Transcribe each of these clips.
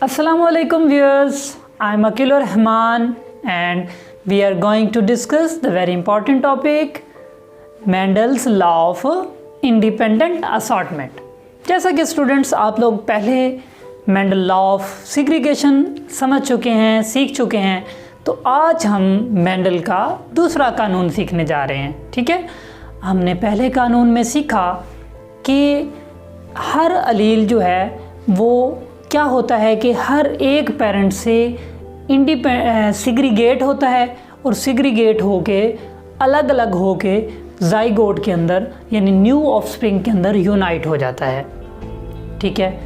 Assalamualaikum viewers, I am Akilur Rahman and we are going to discuss the very important topic Mendel's law of independent assortment। जैसा कि students आप लोग पहले Mendel law of segregation समझ चुके हैं, सीख चुके हैं, तो आज हम मेंडल का दूसरा कानून सीखने जा रहे हैं। ठीक है, हमने पहले कानून में सीखा कि हर अलील जो है वो क्या होता है कि हर एक पेरेंट से सेग्रीगेट होता है और सेग्रीगेट होके अलग अलग होके ज़ाइगोट के अंदर यानी न्यू ऑफस्प्रिंग के अंदर यूनाइट हो जाता है। ठीक है,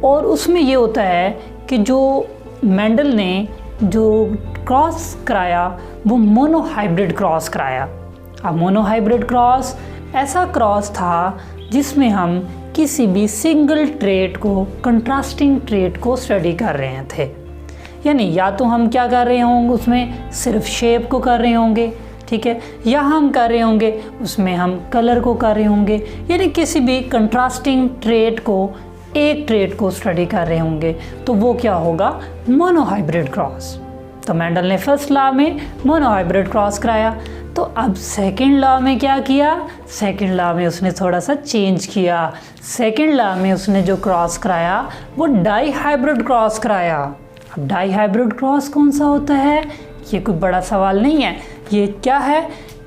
और उसमें ये होता है कि जो मेंडल ने जो क्रॉस कराया वो मोनोहाइब्रिड क्रॉस कराया। अब मोनोहाइब्रिड क्रॉस ऐसा क्रॉस था जिसमें हम किसी भी सिंगल ट्रेट को, कंट्रास्टिंग ट्रेट को स्टडी कर रहे थे। यानी या तो हम क्या कर रहे होंगे उसमें सिर्फ शेप को कर रहे होंगे, ठीक है, या हम कर रहे होंगे उसमें हम कलर को कर रहे होंगे, यानी किसी भी कंट्रास्टिंग ट्रेट को, एक ट्रेट को स्टडी कर रहे होंगे, तो वो क्या होगा, मोनोहाइब्रिड क्रॉस। तो मेंडल ने फर्स्ट लॉ में मोनोहाइब्रिड क्रॉस कराया। तो अब सेकंड लॉ में क्या किया, सेकंड लॉ में उसने थोड़ा सा चेंज किया। सेकंड लॉ में उसने जो क्रॉस कराया वो डाईहाइब्रिड क्रॉस कराया। अब डाईहाइब्रिड क्रॉस कौन सा होता है, ये कोई बड़ा सवाल नहीं है। ये क्या है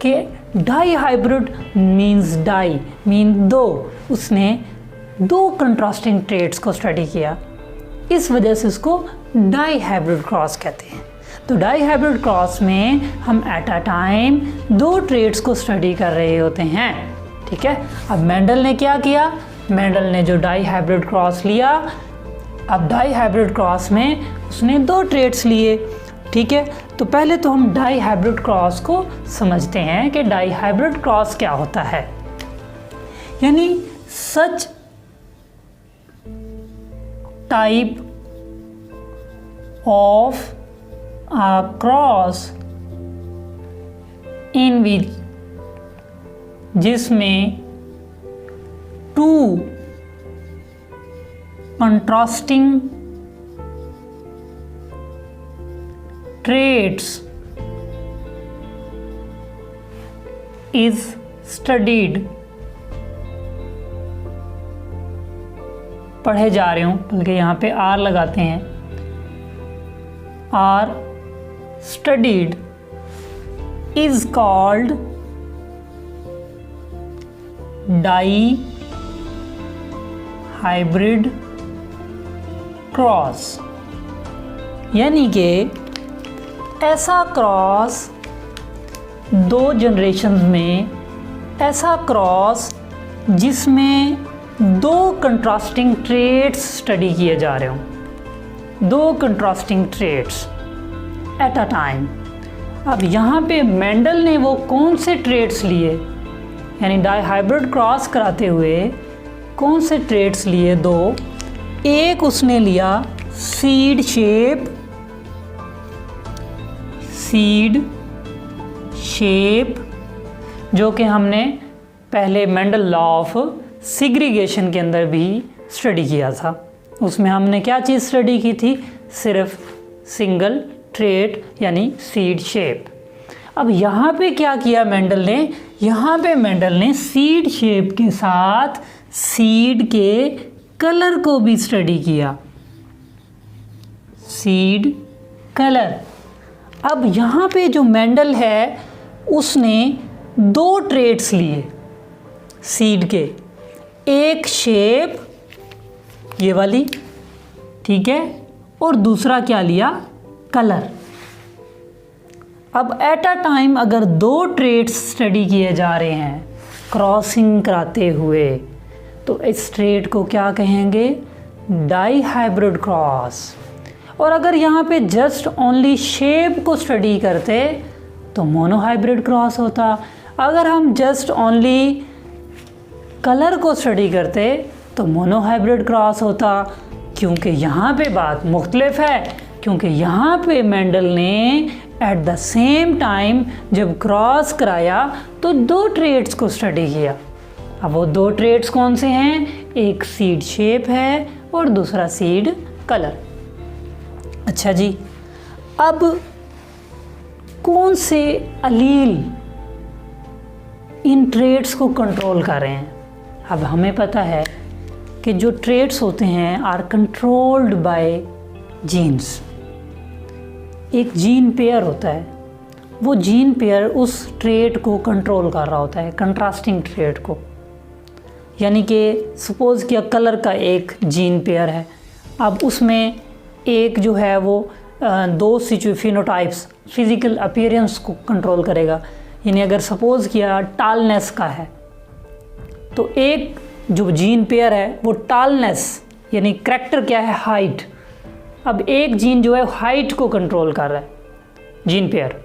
कि डाईहाइब्रिड मीन्स डाई मीन दो, उसने दो कंट्रास्टिंग ट्रेट्स को स्टडी किया, इस वजह से उसको डाईहाइब्रिड क्रॉस कहते हैं। तो डाईहाइब्रिड क्रॉस में हम एट अ टाइम दो ट्रेट्स को स्टडी कर रहे होते हैं। ठीक है, अब मेंडल ने क्या किया, मेंडल ने जो डाईहाइब्रिड क्रॉस लिया, अब डाईहाइब्रिड क्रॉस में उसने दो ट्रेट्स लिए। ठीक है, तो पहले तो हम डाईहाइब्रिड क्रॉस को समझते हैं कि डाईहाइब्रिड क्रॉस क्या होता है। यानी such type of a cross in which जिसमें to contrasting traits is studied। पढ़े जा रहे हूँ, बल्कि यहाँ पे आर लगाते हैं, R studied is called dihybrid cross. यानी कि ऐसा क्रॉस दो जनरेशन्स में, ऐसा क्रॉस जिसमें दो कंट्रास्टिंग ट्रेट्स स्टडी किए जा रहे हों, दो contrasting traits at a time. अब यहाँ पे मेंडल ने वो कौन से ट्रेट्स लिए, यानी डाईहाइब्रिड क्रॉस कराते हुए कौन से ट्रेट्स लिए, दो। एक उसने लिया सीड शेप, जो कि हमने पहले मेंडल लॉ ऑफ सेग्रीगेशन के अंदर भी स्टडी किया था। उसमें हमने क्या चीज़ स्टडी की थी, सिर्फ सिंगल ट्रेट यानी सीड शेप। अब यहाँ पे क्या किया मेंडल ने, यहाँ पे मेंडल ने सीड शेप के साथ सीड के कलर को भी स्टडी किया, सीड कलर। अब यहाँ पे जो मेंडल है उसने दो ट्रेट्स लिए सीड के, एक शेप ये वाली, ठीक है, और दूसरा क्या लिया, कलर। अब एट अ टाइम अगर दो ट्रेट्स स्टडी किए जा रहे हैं क्रॉसिंग कराते हुए, तो इस ट्रेट को क्या कहेंगे, डाईहाइब्रिड क्रॉस। और अगर यहाँ पे जस्ट ओनली शेप को स्टडी करते तो मोनोहाइब्रिड क्रॉस होता। अगर हम जस्ट ओनली कलर को स्टडी करते तो मोनोहाइब्रिड क्रॉस होता। क्योंकि यहाँ पे बात मुख्तलिफ है, क्योंकि यहाँ पे मेंडल ने एट द सेम टाइम जब क्रॉस कराया तो दो ट्रेट्स को स्टडी किया। अब वो दो ट्रेट्स कौन से हैं, एक सीड शेप है और दूसरा सीड कलर। अच्छा जी, अब कौन से अलील इन ट्रेड्स को कंट्रोल कर रहे हैं? अब हमें पता है कि जो ट्रेड्स होते हैं आर कंट्रोल्ड बाय जीन्स। एक जीन पेयर होता है, वो जीन पेयर उस ट्रेड को कंट्रोल कर रहा होता है, कंट्रास्टिंग ट्रेड को। यानी कि सपोज़ किया कलर का एक जीन पेयर है, अब उसमें एक जो है वो दो फिनोटाइप्स फिज़िकल अपीयरेंस को कंट्रोल करेगा। यानी अगर सपोज़ किया टालनेस का है तो एक जो जीन पेयर है वो टालनेस यानी करैक्टर क्या है, हाइट। अब एक जीन जो है हाइट को कंट्रोल कर रहा है जीन पेयर।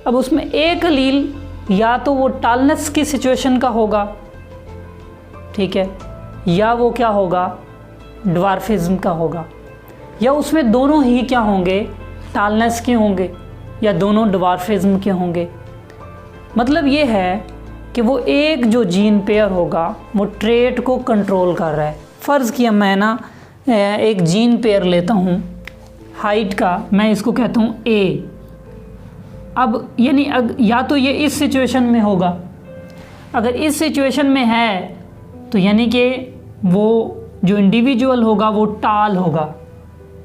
अब उसमें एक अलील या तो वो टालनेस की सिचुएशन का होगा, ठीक है, या वो क्या होगा, ड्वार्फिज्म का होगा, या उसमें दोनों ही क्या होंगे, टालनेस के होंगे या दोनों ड्वार्फिज्म के होंगे। मतलब ये है कि वो एक जो जीन पेयर होगा वो ट्रेट को कंट्रोल कर रहा है। फ़र्ज़ किया मैं ना एक जीन पेयर लेता हूँ हाइट का, मैं इसको कहता हूँ ए। अब यानी या तो ये इस सिचुएशन में होगा, अगर इस सिचुएशन में है तो यानी कि वो जो इंडिविजुअल होगा वो टाल होगा,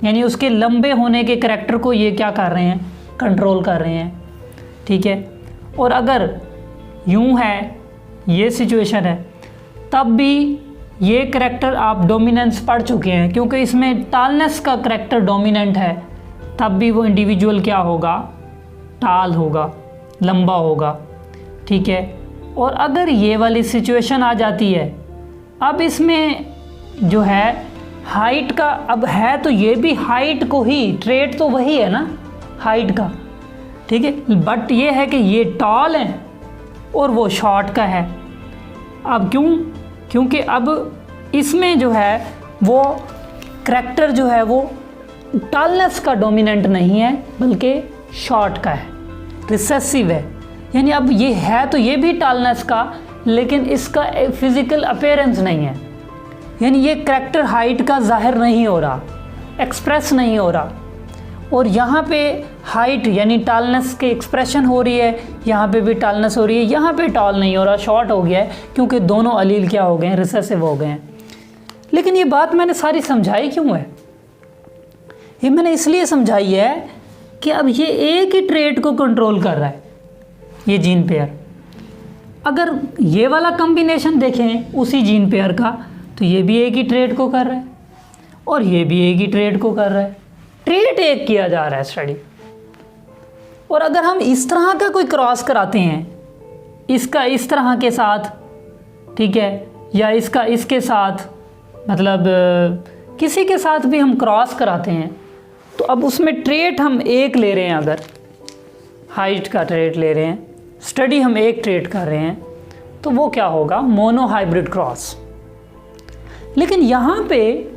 यानी उसके लंबे होने के करैक्टर को ये क्या कर रहे हैं, कंट्रोल कर रहे हैं, ठीक है। और अगर यूं है, ये सिचुएशन है, तब भी ये करैक्टर आप डोमिनेंस पढ़ चुके हैं क्योंकि इसमें टालनेस का करैक्टर डोमिनेंट है, तब भी वो इंडिविजुअल क्या होगा, टाल होगा, लंबा होगा, ठीक है। और अगर ये वाली सिचुएशन आ जाती है, अब इसमें जो है हाइट का, अब है तो ये भी हाइट को ही, ट्रेट तो वही है ना हाइट का, ठीक है, बट ये है कि ये टॉल है और वो शॉर्ट का है। अब क्यों? क्योंकि अब इसमें जो है वो करैक्टर जो है वो टॉलनेस का डोमिनेंट नहीं है बल्कि शॉर्ट का है, रिसेसिव है। यानी अब ये है तो ये भी टॉलनेस का, लेकिन इसका फिज़िकल अपीयरेंस नहीं है, यानी ये करैक्टर हाइट का ज़ाहिर नहीं हो रहा, एक्सप्रेस नहीं हो रहा। और यहाँ पे हाइट यानी टॉलनेस की एक्सप्रेशन हो रही है, यहाँ पे भी टॉलनेस हो रही है, यहाँ पे टॉल नहीं हो रहा, शॉर्ट हो गया है, क्योंकि दोनों अलील क्या हो गए हैं, रिसेसिव हो गए हैं। लेकिन ये बात मैंने सारी समझाई क्यों है? ये मैंने इसलिए समझाई है कि अब ये एक ही ट्रेट को कंट्रोल कर रहा है, ये जीन पेयर। अगर ये वाला कॉम्बिनेशन देखें उसी जीन पेयर का, तो ये भी एक ही ट्रेट को कर रहा है और ये भी एक ही ट्रेट को कर रहा है, ट्रेट एक किया जा रहा है स्टडी। और अगर हम इस तरह का कोई क्रॉस कराते हैं, इसका इस तरह के साथ, ठीक है, या इसका इसके साथ, मतलब किसी के साथ भी हम क्रॉस कराते हैं, तो अब उसमें ट्रेट हम एक ले रहे हैं, अगर हाइट का ट्रेट ले रहे हैं, स्टडी हम एक ट्रेट कर रहे हैं, तो वो क्या होगा, मोनो हाइब्रिड क्रॉस। लेकिन यहाँ पे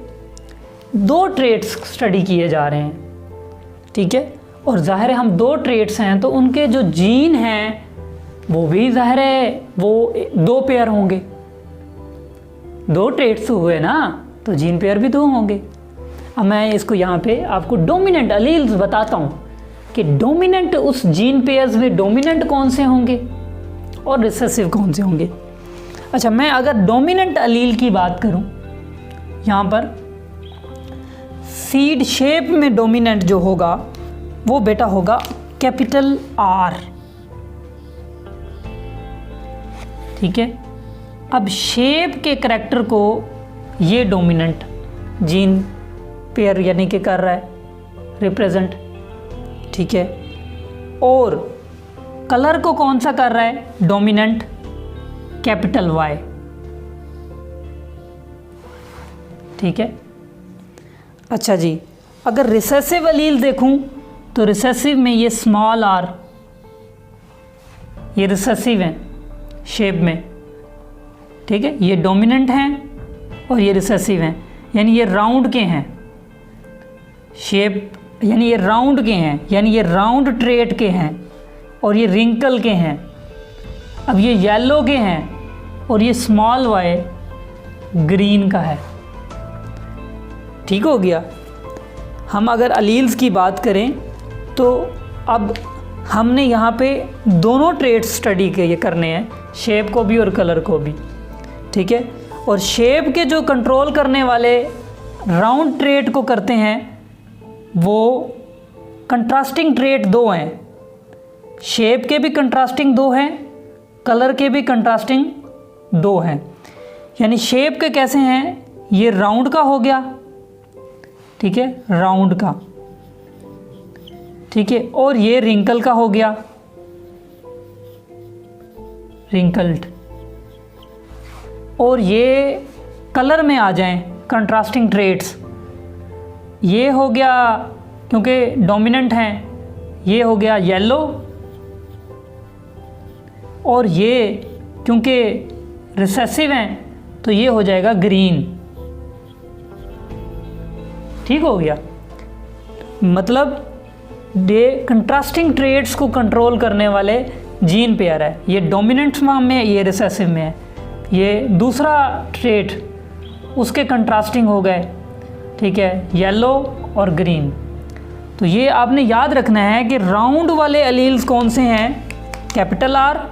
दो ट्रेट्स स्टडी किए जा रहे हैं, ठीक है, और ज़ाहिर है हम दो ट्रेट्स हैं तो उनके जो जीन हैं वो भी ज़ाहिर है वो दो पेयर होंगे, दो ट्रेट्स हुए ना तो जीन पेयर भी दो होंगे। अब मैं इसको यहाँ पे आपको डोमिनेंट अलील्स बताता हूँ कि डोमिनेंट उस जीन पेयर्स में डोमिनेंट कौन से होंगे और रिसेसिव कौन से होंगे। अच्छा, मैं अगर डोमिनेंट अलील की बात करूँ, यहाँ पर सीड शेप में डोमिनेंट जो होगा वो बेटा होगा कैपिटल आर, ठीक है। अब शेप के करैक्टर को ये डोमिनेंट जीन पेयर यानी कि कर रहा है रिप्रेजेंट, ठीक है। और कलर को कौन सा कर रहा है, डोमिनेंट कैपिटल वाई, ठीक है। अच्छा जी, अगर रिसेसिव अलील देखूं तो रिसेसिव में ये स्मॉल आर, ये रिसेसिव हैं शेप में, ठीक है, ये डोमिनेंट हैं और ये रिसेसिव हैं, यानी ये राउंड के हैं शेप, यानी ये राउंड के हैं, यानी ये राउंड ट्रेट के हैं, और ये रिंकल के हैं। अब ये येलो के हैं और ये स्मॉल वाई ग्रीन का है, ठीक हो गया। हम अगर अलील्स की बात करें तो अब हमने यहाँ पे दोनों ट्रेड्स स्टडी के ये करने हैं, शेप को भी और कलर को भी, ठीक है। और शेप के जो कंट्रोल करने वाले राउंड ट्रेड को करते हैं वो कंट्रास्टिंग ट्रेड दो हैं, शेप के भी कंट्रास्टिंग दो हैं, कलर के भी कंट्रास्टिंग दो हैं। यानी शेप के कैसे हैं, ये राउंड का हो गया, ठीक है, राउंड का, ठीक है, और ये रिंकल का हो गया, रिंकल्ड। और ये कलर में आ जाएं कंट्रास्टिंग ट्रेड्स, ये हो गया क्योंकि डोमिनेंट हैं, ये हो गया येलो, और ये क्योंकि रिसेसिव हैं तो ये हो जाएगा ग्रीन। ठीक हो गया, मतलब ये कंट्रास्टिंग ट्रेड्स को कंट्रोल करने वाले जीन पेयर है, ये डोमिनेंट फॉर्म में है, ये रिसेसिव में है, ये दूसरा ट्रेड उसके कंट्रास्टिंग हो गए, ठीक है, येलो और ग्रीन। तो ये आपने याद रखना है कि राउंड वाले एलील्स कौन से हैं, कैपिटल आर,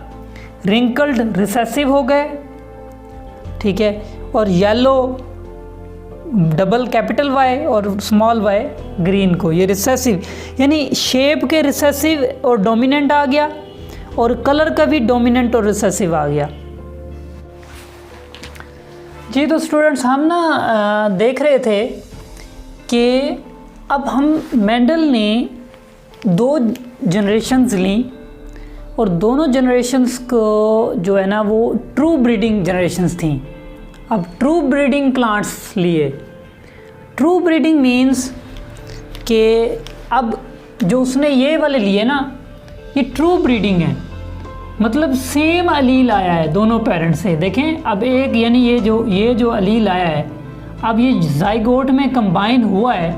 रिंकल्ड रिसेसिव हो गए, ठीक है, और येलो डबल कैपिटल वाई और स्मॉल वाई ग्रीन को, ये रिसेसिव, यानी शेप के रिसेसिव और डोमिनेंट आ गया और कलर का भी डोमिनेंट और रिसेसिव आ गया। जी तो स्टूडेंट्स, हम ना देख रहे थे कि अब हम मेंडल ने दो जनरेशन्स ली और दोनों जनरेशन्स को जो है ना वो ट्रू ब्रीडिंग जनरेशन्स थी। अब ट्रू ब्रीडिंग प्लांट्स लिए, ट्रू ब्रीडिंग मीन्स कि अब जो उसने ये वाले लिए ना, ये ट्रू ब्रीडिंग है, मतलब सेम अलील आया है दोनों पेरेंट से। देखें अब एक, यानी ये जो अलील आया है, अब ये जाइगोट में कंबाइन हुआ है,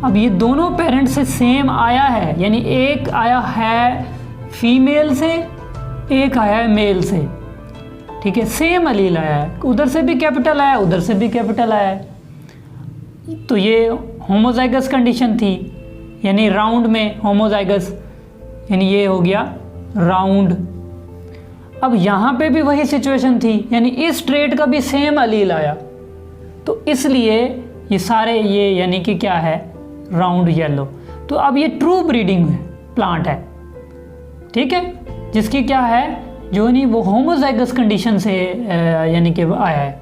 अब ये दोनों पेरेंट से सेम आया है, यानी एक आया है फीमेल से, एक आया है मेल से, ठीक है, सेम अलील आया है, उधर से भी कैपिटल आया, उधर से भी कैपिटल आया है। तो ये होमोजाइगस कंडीशन थी, यानी राउंड में होमोजाइगस, यानी ये हो गया राउंड। अब यहाँ पे भी वही सिचुएशन थी, यानी इस ट्रेड का भी सेम अलील आया, तो इसलिए ये सारे ये यानी कि क्या है, राउंड येलो। तो अब ये ट्रू ब्रीडिंग प्लांट है, ठीक है, जिसकी क्या है, जो नहीं वो होमोजाइगस कंडीशन से यानी कि आया है।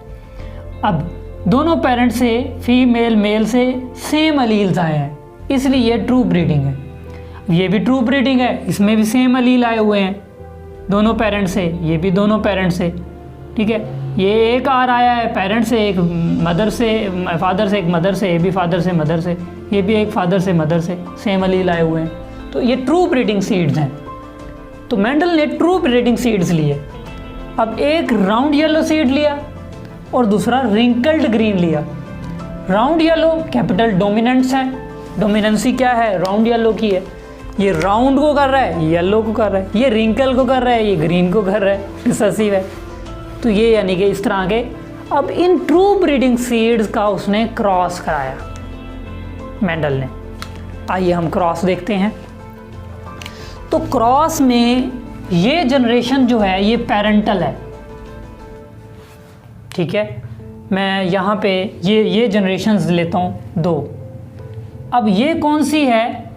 अब दोनों पेरेंट से फीमेल मेल से सेम अलील्स आए हैं, इसलिए ये ट्रू ब्रीडिंग है। ये भी ट्रू ब्रीडिंग है, इसमें भी सेम अलील आए हुए हैं दोनों पेरेंट से, ये भी दोनों पेरेंट से, ठीक है। ये एक आर आया है पेरेंट से, एक मदर से, फादर से, एक मदर से, ये भी फादर से मदर से, ये भी एक फादर से मदर से, सेम अलील आए हुए हैं। तो ये ट्रू ब्रीडिंग सीड्स हैं। तो मेंडल ने ट्रू ब्रीडिंग सीड्स लिए। अब एक राउंड येलो सीड लिया और दूसरा रिंकल्ड ग्रीन लिया। राउंड येलो कैपिटल डोमिनेंट्स है, डोमिनेंसी क्या है, राउंड येलो की है, ये राउंड को कर रहा है, येलो को कर रहा है, ये रिंकल को कर रहा है, ये ग्रीन को कर रहा है, रिसेसिव है। तो ये यानी कि इस तरह के। अब इन ट्रू ब्रीडिंग सीड्स का उसने क्रॉस कराया मेंडल ने। आइए हम क्रॉस देखते हैं। तो क्रॉस में ये जनरेशन जो है ये पेरेंटल है, ठीक है। मैं यहाँ पे ये जनरेशन्स लेता हूँ दो। अब ये कौन सी है,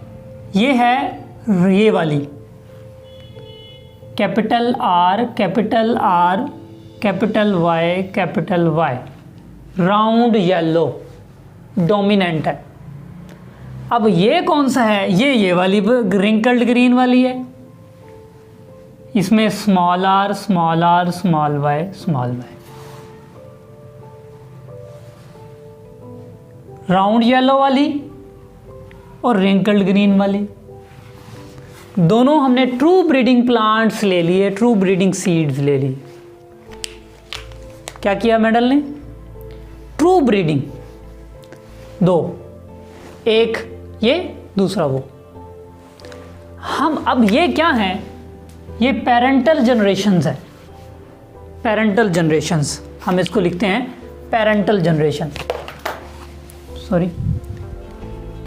ये है ये वाली, capital R capital R capital Y, round yellow dominant है। अब ये कौन सा है, ये वाली रिंकल्ड ग्रीन वाली है, इसमें small r small y. Round yellow वाली और रिंकल्ड ग्रीन वाली, दोनों हमने ट्रू ब्रीडिंग प्लांट्स ले लिए, ट्रू ब्रीडिंग सीड्स ले ली। क्या किया मेंडल ने, ट्रू ब्रीडिंग दो, एक ये दूसरा वो। हम अब ये क्या हैं, ये पेरेंटल जनरेशन्स है, पेरेंटल जनरेशन्स, हम इसको लिखते हैं parental generation,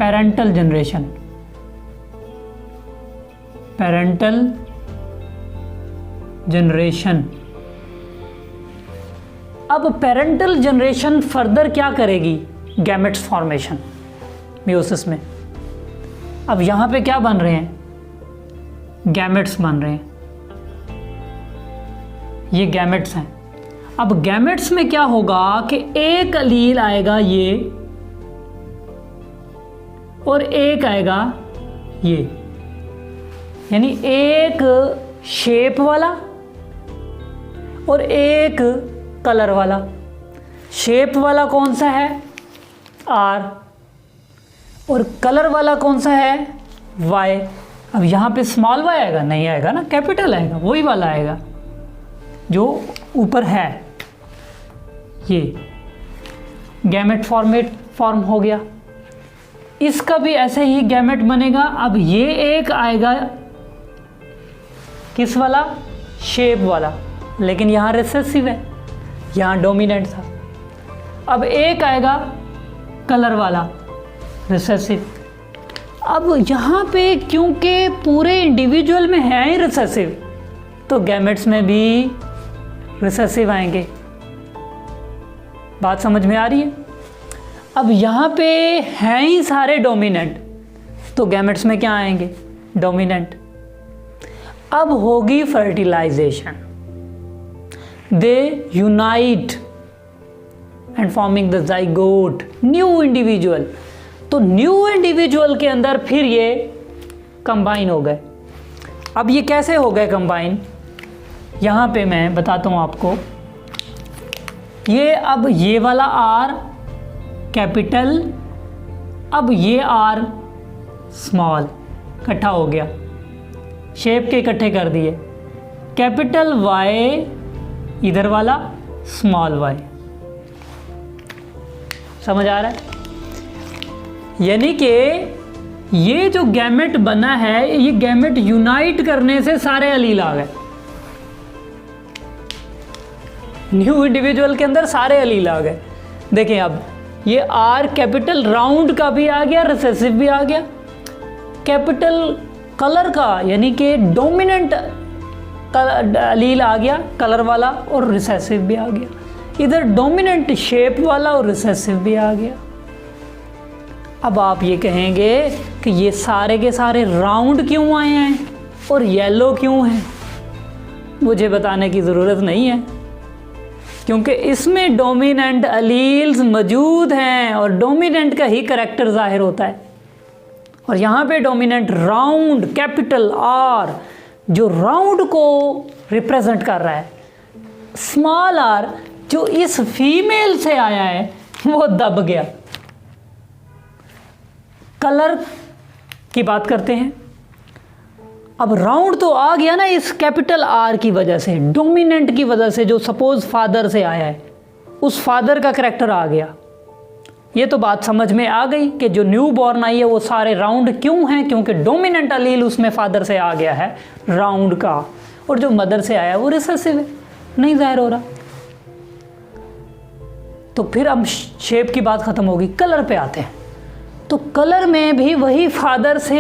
parental generation, parental generation. अब पेरेंटल जनरेशन फर्दर क्या करेगी, गैमेट्स फॉर्मेशन मियोसिस में। अब यहाँ पे क्या बन रहे हैं, गैमेट्स बन रहे हैं, ये गैमेट्स हैं। अब गैमेट्स में क्या होगा कि एक अलील आएगा ये और एक आएगा ये, यानी एक शेप वाला और एक कलर वाला। शेप वाला कौन सा है, आर, और कलर वाला कौन सा है, वाई। अब यहाँ पे स्मॉल वाई आएगा, नहीं आएगा ना, कैपिटल आएगा, वही वाला आएगा जो ऊपर है। ये गैमेट फॉर्म हो गया। इसका भी ऐसे ही गैमेट बनेगा। अब ये एक आएगा किस वाला, शेप वाला, लेकिन यहाँ रिसेसिव है, यहाँ डोमिनेंट था। अब एक आएगा कलर वाला, रिसेसिव। अब यहाँ पे क्योंकि पूरे इंडिविजुअल में है ही रिसेसिव, तो गैमेट्स में भी रिसेसिव आएंगे। बात समझ में आ रही है। अब यहाँ पे हैं ही सारे डोमिनेंट, तो गैमेट्स में क्या आएंगे, डोमिनेंट। अब होगी fertilisation, they unite and forming the zygote, new individual. तो न्यू इंडिविजुअल के अंदर फिर ये कंबाइन हो गए। अब ये कैसे हो गए कंबाइन, यहाँ पे मैं बताता हूँ आपको। ये अब ये वाला आर कैपिटल, अब ये आर स्मॉल, इकट्ठा हो गया, शेप के इकट्ठे कर दिए। कैपिटल वाई इधर वाला, स्मॉल वाई। समझ आ रहा है। यानी कि ये जो गैमेट बना है, ये गैमेट यूनाइट करने से सारे अलील आ गए। न्यू इंडिविजुअल के अंदर सारे अलील आ गए। देखें अब ये आर कैपिटल राउंड का भी आ गया, रिसेसिव भी आ गया। कैपिटल कलर का यानी कि डोमिनेंट अलील आ गया, कलर वाला, और रिसेसिव भी आ गया। इधर डोमिनेंट शेप वाला और रिसेसिव भी आ गया। अब आप ये कहेंगे कि ये सारे के सारे राउंड क्यों आए हैं और येलो क्यों हैं। मुझे बताने की ज़रूरत नहीं है, क्योंकि इसमें डोमिनेंट अलील्स मौजूद हैं और डोमिनेंट का ही करैक्टर ज़ाहिर होता है। और यहाँ पे डोमिनेंट राउंड कैपिटल आर, जो राउंड को रिप्रेजेंट कर रहा है। स्मॉल आर जो इस फीमेल से आया है वो दब गया। कलर की बात करते हैं। अब राउंड तो आ गया ना इस कैपिटल आर की वजह से, डोमिनेंट की वजह से, जो सपोज फादर से आया है, उस फादर का करैक्टर आ गया। ये तो बात समझ में आ गई कि जो न्यू बॉर्न आई है वो सारे राउंड क्यों हैं, क्योंकि डोमिनेंट अलील उसमें फादर से आ गया है राउंड का, और जो मदर से आया वो रिसेसिव है, नहीं जाहिर हो रहा। तो फिर अब शेप की बात खत्म होगी, कलर पे आते हैं। तो कलर में भी वही फादर से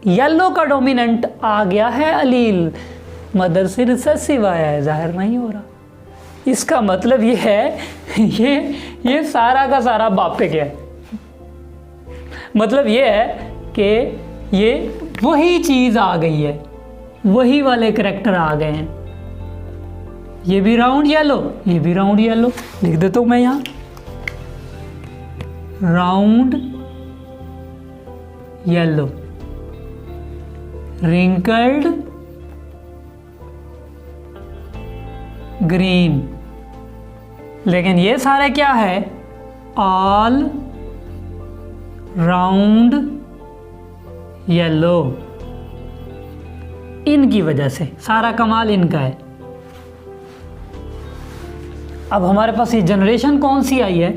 येलो का डोमिनेंट आ गया है अलील, मदर से रिसेसिव आया है, जाहिर नहीं हो रहा। इसका मतलब ये है ये सारा का सारा बाप पे गया है। मतलब ये है कि ये वही चीज़ आ गई है, वही वाले करैक्टर आ गए हैं। ये भी राउंड येलो, ये भी राउंड येलो, लिख देता हूँ मैं यहाँ, राउंड येलो, रिंकल्ड ग्रीन। लेकिन ये सारे क्या है, ऑल राउंड येलो। इनकी वजह से सारा कमाल इनका है। अब हमारे पास ये जनरेशन कौन सी आई है,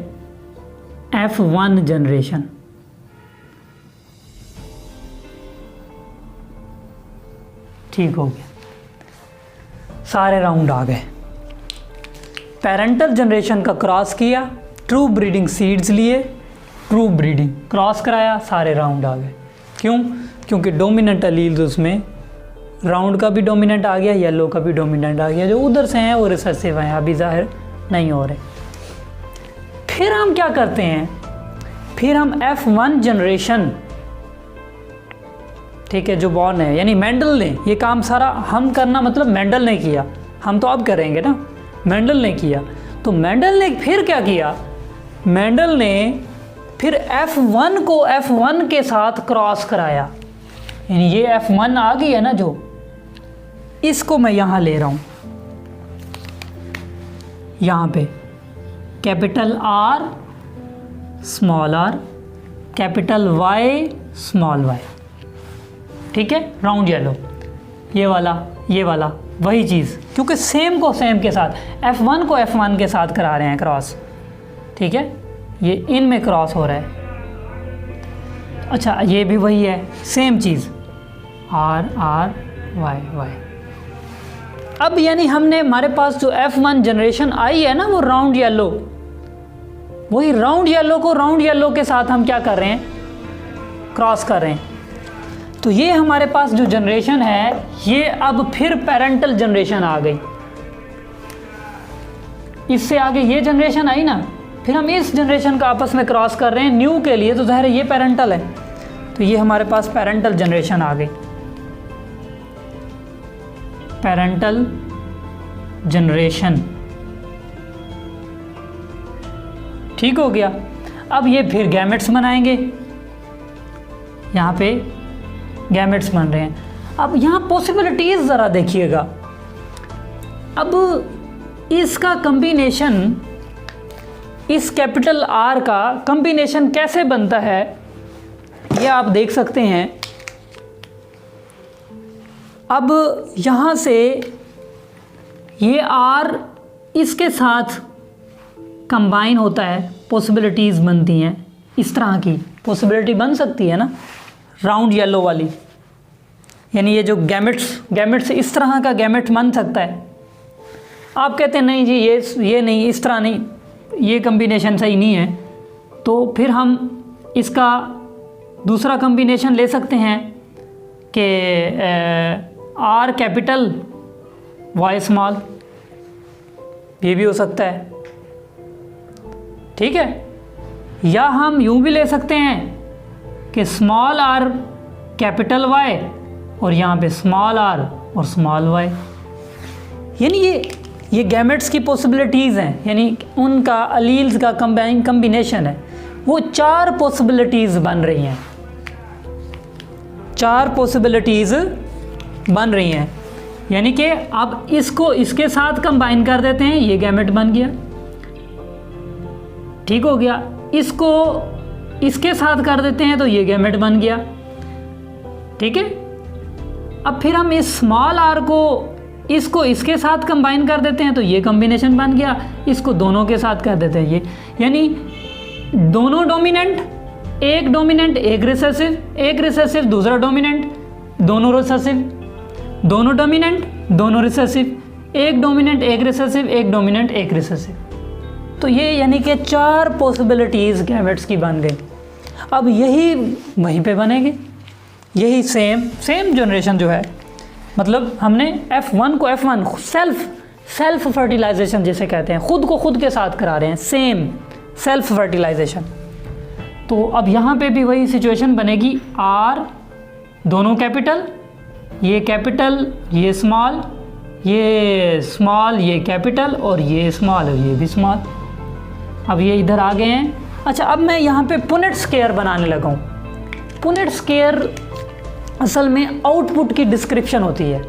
F1 जनरेशन। ठीक हो गया, सारे राउंड आ गए। पेरेंटल जनरेशन का क्रॉस किया, ट्रू ब्रीडिंग सीड्स लिए, ट्रू ब्रीडिंग, क्रॉस कराया, सारे राउंड आ गए। क्यों? क्योंकि डोमिनेंट अलील्स उसमें राउंड का भी डोमिनेंट आ गया, येलो का भी डोमिनेंट आ गया, जो उधर से हैं वो रिसेसिव हैं, अभी जाहिर नहीं हो रहे। फिर हम क्या करते हैं, फिर हम F1 जनरेशन, ठीक है, जो बॉर्न है, यानी मेंडल ने ये काम सारा हम करना, मतलब मेंडल ने किया, हम तो अब करेंगे ना, मेंडल ने किया। तो मेंडल ने फिर क्या किया, मेंडल ने फिर F1 को F1 के साथ क्रॉस कराया, यानी ये F1 आ गई है ना, जो इसको मैं यहाँ ले रहा हूँ, यहाँ पे capital R small r, capital Y small y, ठीक है, राउंड येलो, ये वाला वही चीज़, क्योंकि सेम को सेम के साथ, F1 को F1 के साथ करा रहे हैं क्रॉस, ठीक है, ये इनमें क्रॉस हो रहा है। अच्छा, ये भी वही है, सेम चीज़, R R Y Y। अब यानी हमने, हमारे पास जो F1 जनरेशन आई है ना, वो राउंड येलो, वही राउंड येलो को राउंड येलो के साथ हम क्या कर रहे हैं, क्रॉस कर रहे हैं। तो ये हमारे पास जो जनरेशन है, ये अब फिर पेरेंटल जनरेशन आ गई, इससे आगे ये जनरेशन आई ना, फिर हम इस जनरेशन का आपस में क्रॉस कर रहे हैं न्यू के लिए, तो ज़ाहिर है ये पेरेंटल है, तो ये हमारे पास पेरेंटल जनरेशन आ गई, पेरेंटल जनरेशन, ठीक हो गया। अब ये फिर गैमेट्स बनाएंगे, यहाँ पे गैमेट्स बन रहे हैं। अब यहाँ पॉसिबिलिटीज़ ज़रा देखिएगा, अब इसका कम्बिनेशन, इस कैपिटल R का कम्बिनेशन कैसे बनता है, ये आप देख सकते हैं। अब यहाँ से ये R इसके साथ कंबाइन होता है, पॉसिबिलिटीज़ बनती हैं, इस तरह की पॉसिबिलिटी बन सकती है ना, राउंड येलो वाली, यानी ये जो गैमेट्स इस तरह का गैमेट बन सकता है। आप कहते हैं नहीं जी, ये नहीं, इस तरह नहीं, ये कम्बिनेशन सही नहीं है, तो फिर हम इसका दूसरा कम्बिनेशन ले सकते हैं कि R कैपिटल Y स्मॉल, ये भी हो सकता है, ठीक है। या हम यूँ भी ले सकते हैं कि स्मॉल r कैपिटल Y और यहाँ पे स्मॉल r और स्मॉल y, यानी ये गैमेट्स की पॉसिबिलिटीज़ हैं, यानी उनका अलील्स का कम्बिनेशन है, वो 4 पॉसिबिलिटीज़ बन रही हैं, 4 पॉसिबिलिटीज़ बन रही हैं, यानी कि आप इसको इसके साथ कंबाइन कर देते हैं, ये गैमेट बन गया, ठीक हो गया, इसको इसके साथ कर देते हैं तो ये गैमेट बन गया, ठीक है। अब फिर हम इस स्मॉल r को इसको इसके साथ कंबाइन कर देते हैं तो ये कॉम्बिनेशन बन गया, इसको दोनों के साथ कर देते हैं ये, यानी दोनों डोमिनेंट, एक डोमिनेंट एक रिसेसिव दूसरा डोमिनेंट, दोनों रिसेसिव, दोनों डोमिनेंट दोनों रिसेसिव, एक डोमिनेंट एक रिसेसिव, एक डोमिनेंट एक रिसेसिव। तो ये यानी कि 4 पॉसिबिलिटीज़ गैमेट्स की बन गई। अब यही वहीं पे बनेंगे, यही सेम जनरेशन जो है, मतलब हमने F1 को F1 सेल्फ फर्टिलाइजेशन जिसे कहते हैं, खुद को खुद के साथ करा रहे हैं, सेम सेल्फ फर्टिलाइजेशन। तो अब यहाँ पे भी वही सिचुएशन बनेगी, R दोनों कैपिटल, ये कैपिटल ये स्मॉल, ये कैपिटल और ये स्मॉल और ये भी स्मॉल। अब ये इधर आ गए हैं। अच्छा, अब मैं यहाँ पे पुनेट स्क्वायर बनाने लगा हूँ। पुनेट स्क्वायर असल में आउटपुट की डिस्क्रिप्शन होती है।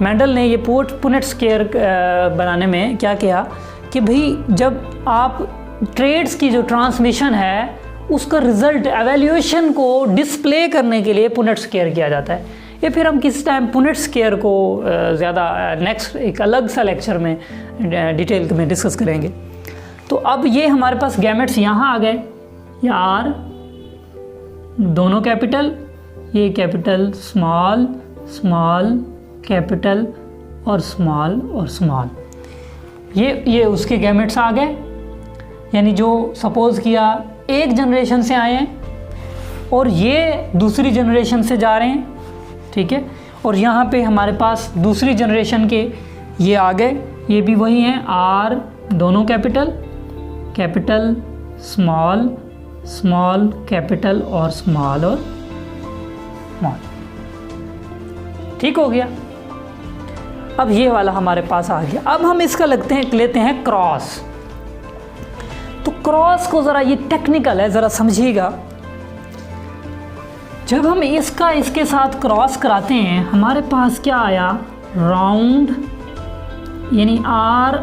मेंडल ने ये पुनेट स्क्वायर बनाने में क्या किया कि भाई जब आप ट्रेड्स की जो ट्रांसमिशन है उसका रिज़ल्ट एवेल्यूएशन को डिस्प्ले करने के लिए पुनेट स्क्वायर किया जाता है। ये फिर हम किस टाइम पुनेट स्क्वायर को ज़्यादा नेक्स्ट एक अलग सा लेक्चर में डिटेल में डिस्कस करेंगे। तो अब ये हमारे पास गैमेट्स यहाँ आ गए, ये R दोनों कैपिटल, ये कैपिटल स्मॉल स्मॉल कैपिटल और स्मॉल, ये उसके गैमेट्स आ गए। यानी जो सपोज़ किया एक जनरेशन से आए हैं और ये दूसरी जनरेशन से जा रहे हैं, ठीक है। और यहाँ पे हमारे पास दूसरी जनरेशन के ये आ गए, ये भी वही हैं, R दोनों capital, capital small, small capital और स्मॉल और स्मॉल, ठीक हो गया। अब ये वाला हमारे पास आ गया। अब हम इसका लेते हैं क्रॉस। तो क्रॉस को ज़रा, ये टेक्निकल है, ज़रा समझिएगा। जब हम इसका इसके साथ क्रॉस कराते हैं, हमारे पास क्या आया, राउंड, यानी R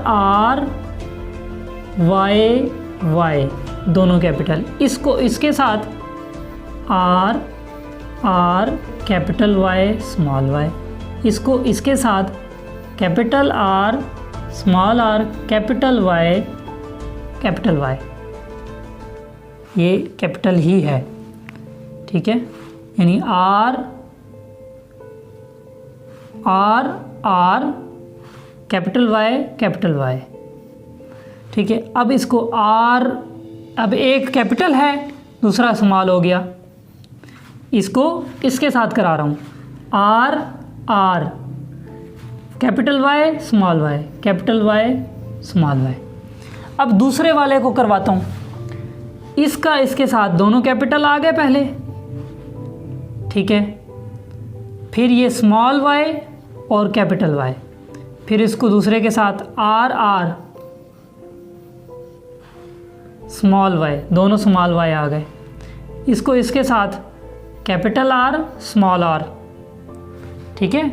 Y दोनों कैपिटल, इसको इसके साथ R capital Y small y, इसको इसके साथ capital R small r capital Y, ये कैपिटल ही है, ठीक है। यानी R कैपिटल Y, ठीक है। अब इसको R, अब एक कैपिटल है दूसरा स्मॉल हो गया, इसको इसके साथ करा रहा हूँ, R capital Y small y, capital Y small y। अब दूसरे वाले को करवाता हूँ, इसका इसके साथ दोनों कैपिटल आ गए पहले, ठीक है। फिर ये स्मॉल y और कैपिटल Y, फिर इसको दूसरे के साथ R स्मॉल y, दोनों स्मॉल y आ गए, इसको इसके साथ कैपिटल R स्मॉल r, ठीक है।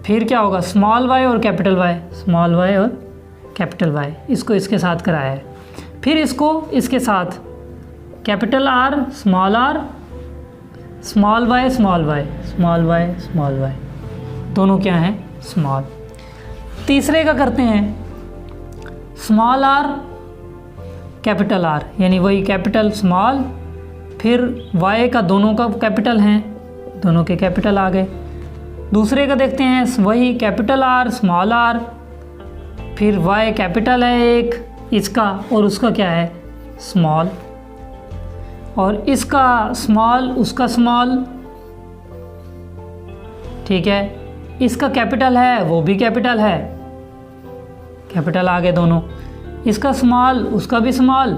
फिर क्या होगा, स्मॉल y और कैपिटल Y, स्मॉल y और कैपिटल Y, इसको इसके साथ कराया है। फिर इसको इसके साथ capital R small r, small y small y, small y small y, दोनों क्या हैं, स्मॉल। तीसरे का करते हैं स्मॉल r कैपिटल R, यानी वही कैपिटल स्मॉल, फिर y का दोनों का कैपिटल हैं, दोनों के कैपिटल आ गए। दूसरे का देखते हैं, वही कैपिटल R स्मॉल r, फिर y कैपिटल है एक इसका और उसका क्या है, स्मॉल, और इसका स्मॉल उसका स्मॉल, ठीक है। इसका कैपिटल है वो भी कैपिटल है, कैपिटल आ गए दोनों, इसका स्मॉल उसका भी स्मॉल,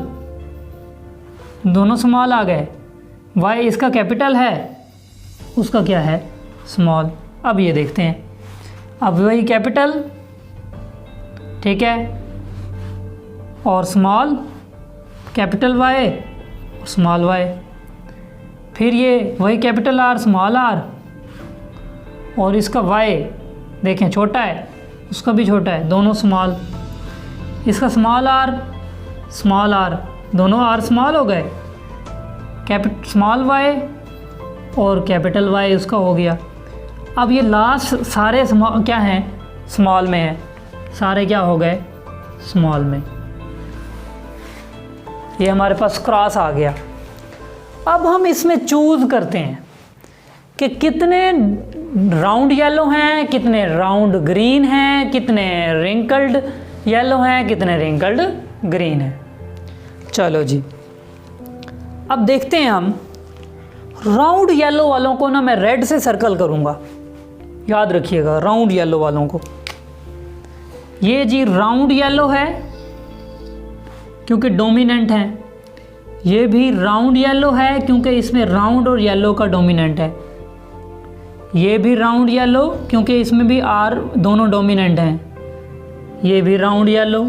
दोनों स्मॉल आ गए। y इसका कैपिटल है उसका क्या है, स्मॉल। अब ये देखते हैं, अब वही कैपिटल, ठीक है, और small, capital Y small y, फिर ये वही कैपिटल R स्मॉल r, और इसका y देखें छोटा है उसका भी छोटा है, दोनों स्मॉल, इसका स्मॉल r दोनों r स्मॉल हो गए, स्मॉल y और कैपिटल Y उसका हो गया। अब ये लास्ट सारे क्या हैं, स्मॉल में है, सारे क्या हो गए, स्मॉल में। ये हमारे पास क्रॉस आ गया। अब हम इसमें चूज़ करते हैं कि कितने राउंड येलो हैं, कितने राउंड ग्रीन हैं, कितने रिंकल्ड येलो हैं, कितने रिंकल्ड ग्रीन हैं। चलो जी, अब देखते हैं हम राउंड येलो वालों को ना मैं रेड से सर्कल करूंगा, याद रखिएगा राउंड येलो वालों को। ये जी राउंड येलो है क्योंकि डोमिनेंट है, ये भी राउंड येलो है क्योंकि इसमें राउंड और येलो का डोमिनेंट है, ये भी राउंड येलो क्योंकि इसमें भी R दोनों डोमिनेंट हैं, ये भी राउंड येलो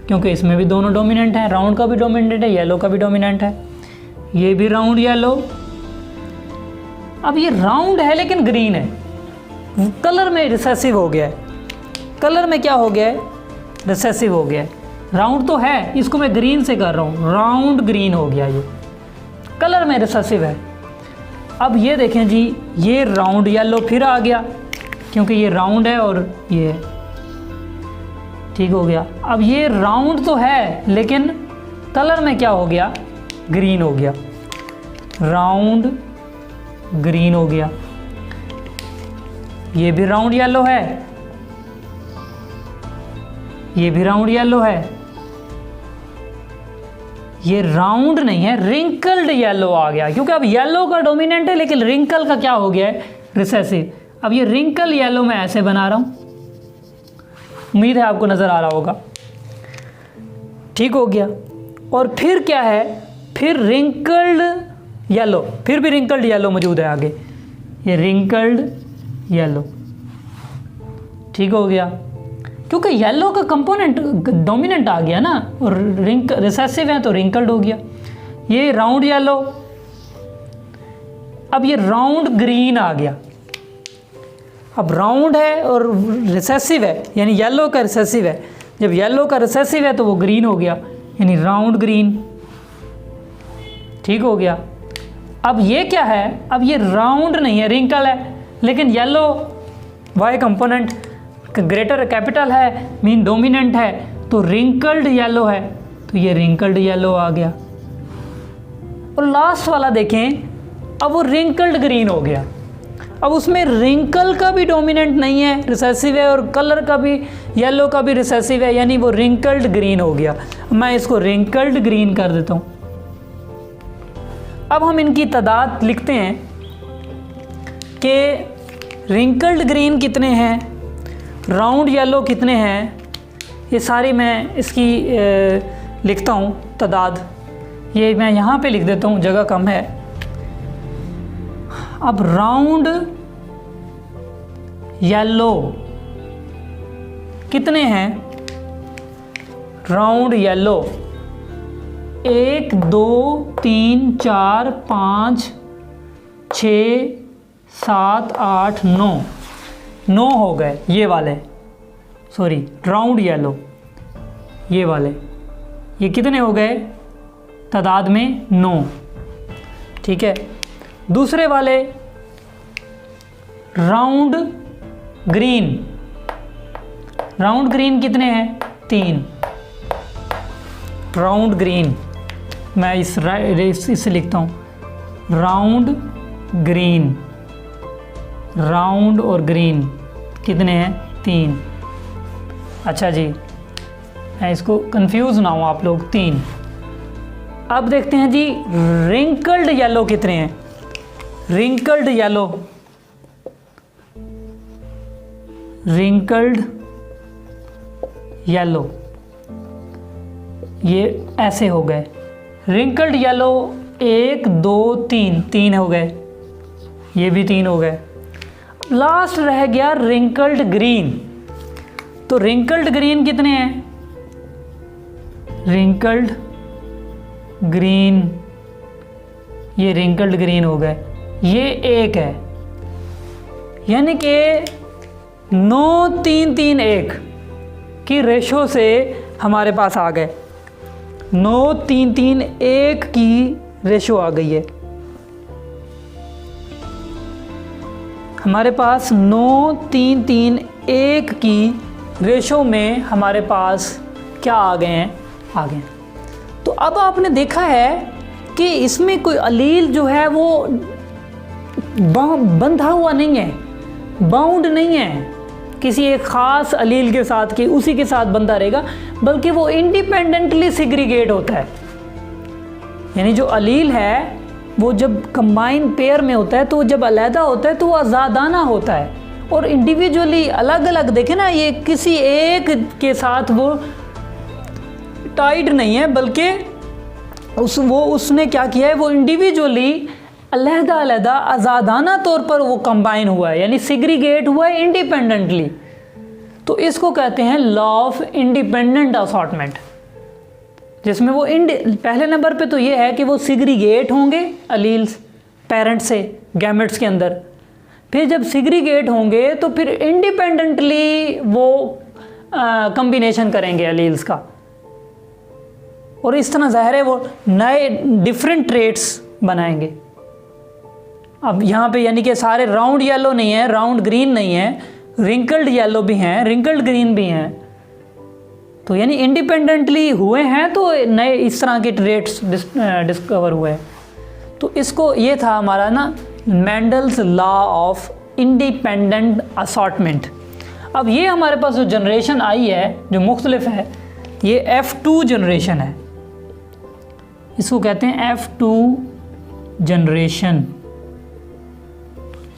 क्योंकि इसमें भी दोनों डोमिनेंट हैं, राउंड का भी डोमिनेंट है, येलो का भी डोमिनेंट है, ये भी राउंड येलो। अब ये राउंड है लेकिन ग्रीन है, कलर में रिसेसिव हो गया है, कलर में क्या हो गया है, रिसेसिव हो गया है। राउंड तो है, इसको मैं ग्रीन से कर रहा हूँ, राउंड ग्रीन हो गया, ये कलर में रिसेसिव है। अब ये देखें जी, ये राउंड येलो फिर आ गया क्योंकि ये राउंड है और ये ठीक हो गया। अब ये राउंड तो है लेकिन कलर में क्या हो गया, ग्रीन हो गया, राउंड ग्रीन हो गया। ये भी राउंड येलो है, ये भी राउंड येलो है, ये राउंड नहीं है, रिंकल्ड येलो आ गया, क्योंकि अब येलो का डोमिनेंट है लेकिन रिंकल का क्या हो गया है, रिसेसिव। अब ये रिंकल येलो मैं ऐसे बना रहा हूँ, उम्मीद है आपको नज़र आ रहा होगा। ठीक हो गया। और फिर क्या है, फिर रिंकल्ड येलो, फिर भी रिंकल्ड येलो मौजूद है आगे, ये रिंकल्ड येलो। ठीक हो गया, क्योंकि येलो का कंपोनेंट डोमिनेंट आ गया ना, और रिसेसिव है तो रिंकल्ड हो गया। ये राउंड येलो, अब ये राउंड ग्रीन आ गया। अब राउंड है और रिसेसिव है, यानी येलो का रिसेसिव है। जब येलो का रिसेसिव है तो वो ग्रीन हो गया, यानी राउंड ग्रीन। ठीक हो गया। अब ये क्या है, अब ये राउंड नहीं है, रिंकल है, लेकिन yellow Y component greater capital है, मीन डोमिनेंट है, तो रिंकल्ड येलो है, तो ये रिंकल्ड येलो आ गया। और लास्ट वाला देखें, अब वो रिंकल्ड ग्रीन हो गया। अब उसमें रिंकल का भी डोमिनेंट नहीं है, रिसेसिव है, और कलर का भी, येलो का भी रिसेसिव है, यानी वो रिंकल्ड ग्रीन हो गया। मैं इसको रिंकल्ड ग्रीन कर देता हूँ। अब हम इनकी तादाद लिखते हैं कि रिंकल्ड ग्रीन कितने हैं, राउंड येलो कितने हैं, ये सारी मैं इसकी लिखता हूँ तादाद। ये मैं यहाँ पे लिख देता हूँ, जगह कम है। अब राउंड येलो कितने हैं, राउंड येलो 1 2 3 4 5 6 7 8 9 हो गए ये वाले, सॉरी राउंड येलो ये वाले, ये कितने हो गए तादाद में 9। ठीक है। दूसरे वाले राउंड ग्रीन, राउंड ग्रीन कितने हैं 3, राउंड ग्रीन मैं इससे लिखता हूँ राउंड ग्रीन, राउंड और ग्रीन कितने हैं 3। अच्छा जी, मैं इसको कंफ्यूज ना हो आप लोग, 3। अब देखते हैं जी रिंकल्ड येलो कितने हैं, रिंकल्ड येलो, रिंकल्ड येलो ये ऐसे हो गए, रिंकल्ड येलो 1 2 3 हो गए, ये भी 3 हो गए। लास्ट रह गया रिंकल्ड ग्रीन, तो रिंकल्ड ग्रीन कितने हैं, रिंकल्ड ग्रीन, ये रिंकल्ड ग्रीन हो गए, ये 1 है, यानी कि 9 3 3 1 की रेशो से हमारे पास आ गए, 9 3 3 1 की रेशो आ गई है हमारे पास, 9 3 3 1 की रेशो में हमारे पास क्या आ गए हैं, आ गए। तो अब आपने देखा है कि इसमें कोई अलील जो है वो बंधा हुआ नहीं है, बाउंड नहीं है किसी एक ख़ास अलील के साथ कि उसी के साथ बंधा रहेगा, बल्कि वो इंडिपेंडेंटली सिग्रीगेट होता है। यानी जो अलील है वो जब कंबाइन पेयर में होता है, तो जब अलहदा होता है तो वो आज़ादाना होता है, और इंडिविजुअली अलग अलग देखें ना, ये किसी एक के साथ वो टाइड नहीं है, बल्कि उसने क्या किया है, वो इंडिविजुअली अलहदा अलहदा आज़ादाना तौर पर वो कंबाइन हुआ है, यानी सिग्रीगेट हुआ है इंडिपेंडेंटली। तो इसको कहते हैं लॉ ऑफ इंडिपेंडेंट असॉर्टमेंट, जिसमें वो पहले नंबर पे तो ये है कि वो सिग्रीगेट होंगे अलील्स पेरेंट से गैमेट्स के अंदर, फिर जब सिग्रीगेट होंगे तो फिर इंडिपेंडेंटली वो कम्बिनेशन करेंगे अलील्स का, और इस तरह ज़ाहिर है वो नए डिफरेंट ट्रेट्स बनाएंगे। अब यहाँ पे यानी कि सारे राउंड येलो नहीं है, राउंड ग्रीन नहीं है, रिंकल्ड येलो भी हैं, रिंकल्ड ग्रीन भी हैं, तो यानी इंडिपेंडेंटली हुए हैं, तो नए इस तरह के ट्रेट्स डिस्कवर हुए। तो इसको ये था हमारा ना Mendel's law of independent assortment. अब ये हमारे पास जो जनरेशन आई है जो मुख्तलिफ है, ये F2 जनरेशन है। इसको कहते हैं F2 जनरेशन।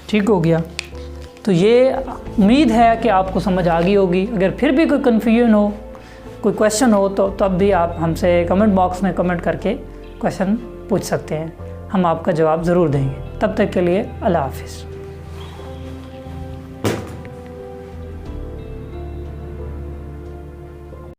ठीक हो गया। तो ये उम्मीद है कि आपको समझ आ गई होगी। अगर फिर भी कोई कन्फ्यूजन हो, कोई क्वेश्चन हो, तो तब भी आप हमसे कमेंट बॉक्स में कमेंट करके क्वेश्चन पूछ सकते हैं, हम आपका जवाब ज़रूर देंगे। तब तक के लिए अल्लाह हाफिज़।